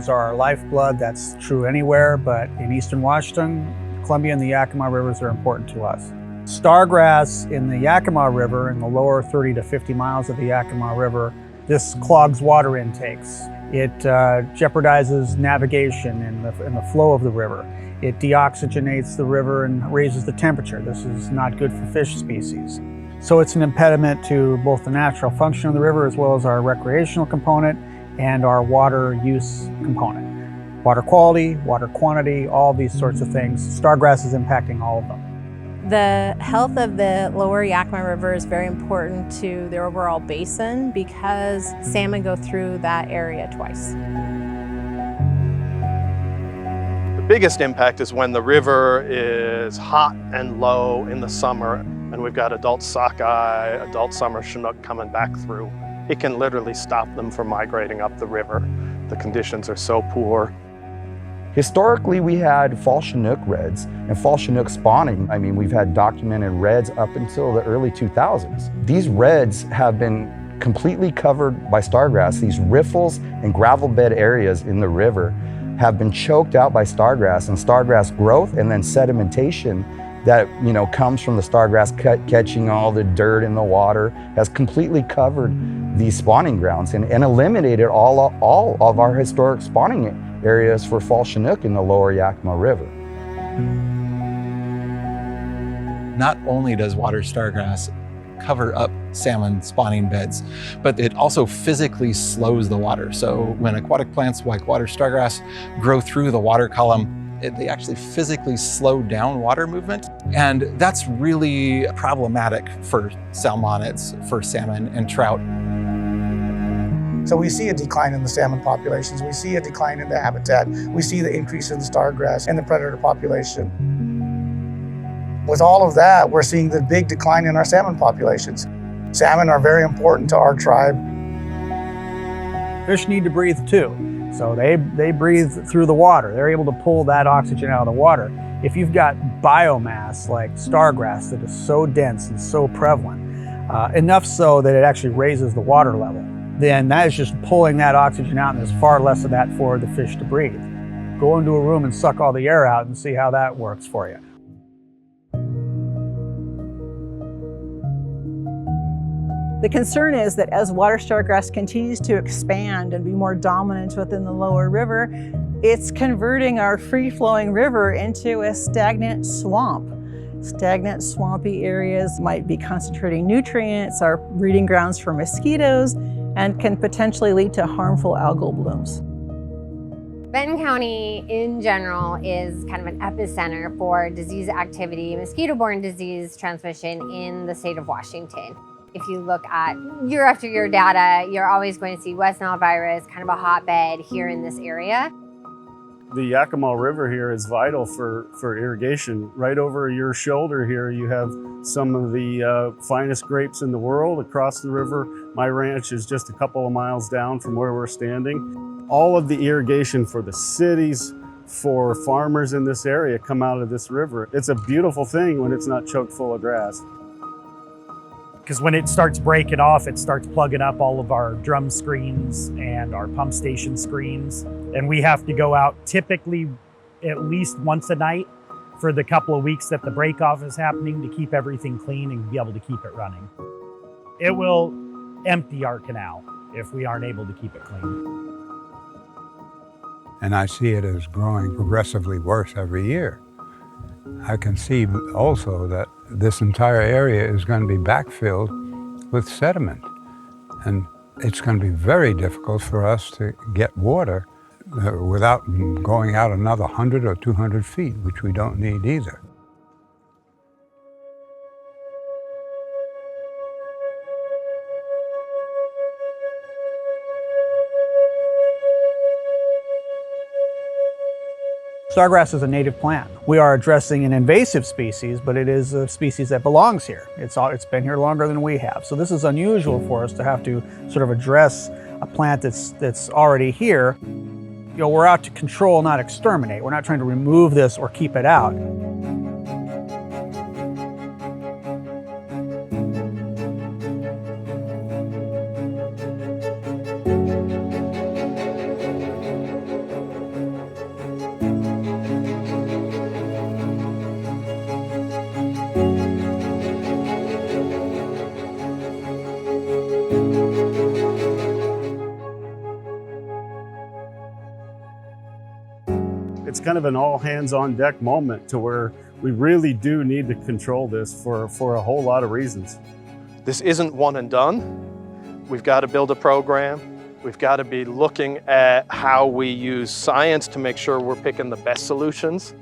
rivers are our lifeblood. That's true anywhere, but in eastern Washington, Columbia and the Yakima rivers are important to us. Stargrass in the Yakima River, in the lower 30 to 50 miles of the Yakima River, this clogs water intakes. It jeopardizes navigation in the flow of the river. It deoxygenates the river and raises the temperature. This is not good for fish species. So it's an impediment to both the natural function of the river as well as our recreational component and our water use component. Water quality, water quantity, all these sorts of things. Stargrass is impacting all of them. The health of the lower Yakima River is very important to the overall basin because salmon go through that area twice. The biggest impact is when the river is hot and low in the summer and we've got adult sockeye, adult summer chinook coming back through. It can literally stop them from migrating up the river. The conditions are so poor. Historically, we had fall chinook reds and fall chinook spawning. I mean, we've had documented reds up until the early 2000s. These reds have been completely covered by stargrass. These riffles and gravel bed areas in the river have been choked out by stargrass, and stargrass growth and then sedimentation that comes from the stargrass catching all the dirt in the water has completely covered these spawning grounds and eliminated all of our historic spawning areas for fall chinook in the lower Yakima River. Not only does water stargrass cover up salmon spawning beds, but it also physically slows the water. So when aquatic plants like water stargrass grow through the water column, they actually physically slow down water movement. And that's really problematic for salmonids, for salmon and trout. So we see a decline in the salmon populations, we see a decline in the habitat, we see the increase in the stargrass and the predator population. With all of that, we're seeing the big decline in our salmon populations. Salmon are very important to our tribe. Fish need to breathe too. So they breathe through the water. They're able to pull that oxygen out of the water. If you've got biomass like stargrass that is so dense and so prevalent, enough so that it actually raises the water level, then that is just pulling that oxygen out, and there's far less of that for the fish to breathe. Go into a room and suck all the air out and see how that works for you. The concern is that as water stargrass continues to expand and be more dominant within the lower river, it's converting our free-flowing river into a stagnant swamp. Stagnant, swampy areas might be concentrating nutrients, are breeding grounds for mosquitoes, and can potentially lead to harmful algal blooms. Benton County in general is kind of an epicenter for disease activity, mosquito-borne disease transmission in the state of Washington. If you look at year after year data, you're always going to see West Nile virus, kind of a hotbed here in this area. The Yakima River here is vital for irrigation. Right over your shoulder here, you have some of the finest grapes in the world across the river. My ranch is just a couple of miles down from where we're standing. All of the irrigation for the cities, for farmers in this area come out of this river. It's a beautiful thing when it's not choked full of grass. Because when it starts breaking off, it starts plugging up all of our drum screens and our pump station screens. And we have to go out typically at least once a night for the couple of weeks that the break off is happening to keep everything clean and be able to keep it running. It will empty our canal if we aren't able to keep it clean. And I see it as growing progressively worse every year. I can see also that this entire area is going to be backfilled with sediment. And it's going to be very difficult for us to get water without going out another 100 or 200 feet, which we don't need either. Stargrass is a native plant. We are addressing an invasive species, but it is a species that belongs here. It's been here longer than we have. So this is unusual for us to have to sort of address a plant that's already here. You know, we're out to control, not exterminate. We're not trying to remove this or keep it out. It's kind of an all hands on deck moment to where we really do need to control this for a whole lot of reasons. This isn't one and done. We've got to build a program. We've got to be looking at how we use science to make sure we're picking the best solutions,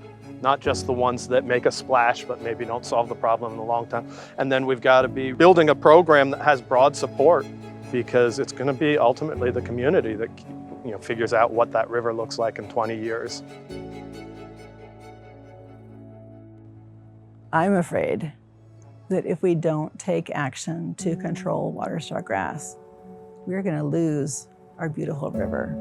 not just the ones that make a splash but maybe don't solve the problem in the long term. And then we've got to be building a program that has broad support, because it's going to be ultimately the community that figures out what that river looks like in 20 years. I'm afraid that if we don't take action to control water stargrass, we're going to lose our beautiful river.